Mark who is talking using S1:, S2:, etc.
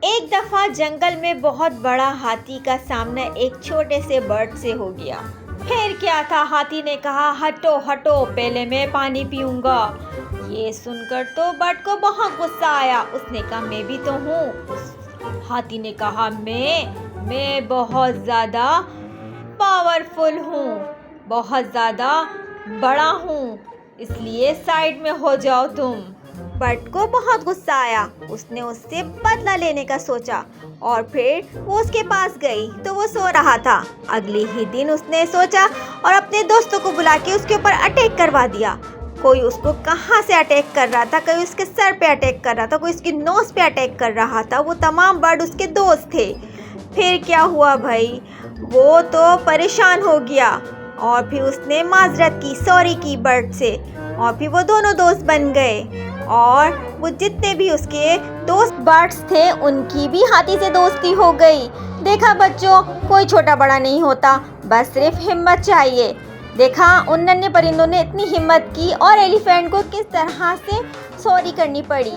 S1: एक दफा जंगल में बहुत बड़ा हाथी का सामना एक छोटे से बर्ड से हो गया। फिर क्या था, हाथी ने कहा, हटो हटो, पहले मैं पानी पीऊंगा। ये सुनकर तो बर्ड को बहुत गुस्सा आया। उसने कहा, मैं भी तो हूँ। हाथी ने कहा, मैं बहुत ज़्यादा पावरफुल हूँ, बहुत ज़्यादा बड़ा हूँ, इसलिए साइड में हो जाओ तुम। बर्ड को बहुत गुस्सा आया। उसने उससे बदला लेने का सोचा और फिर वो उसके पास गई तो वो सो रहा था। अगले ही दिन उसने सोचा और अपने दोस्तों को बुला के उसके ऊपर अटैक करवा दिया। कोई उसको कहाँ से अटैक कर रहा था, कोई उसके सर पे अटैक कर रहा था, कोई उसकी नोज पे अटैक कर रहा था। वो तमाम बर्ड उसके दोस्त थे। फिर क्या हुआ भाई, वो तो परेशान हो गया और फिर उसने माजरत की, सॉरी की बर्ड से, और फिर वो दोनों दोस्त बन गए। और वो जितने भी उसके दोस्त बर्ड्स थे उनकी भी हाथी से दोस्ती हो गई। देखा बच्चों, कोई छोटा बड़ा नहीं होता, बस सिर्फ हिम्मत चाहिए। देखा उन नन्हे परिंदों ने इतनी हिम्मत की और एलिफेंट को किस तरह से सॉरी करनी पड़ी।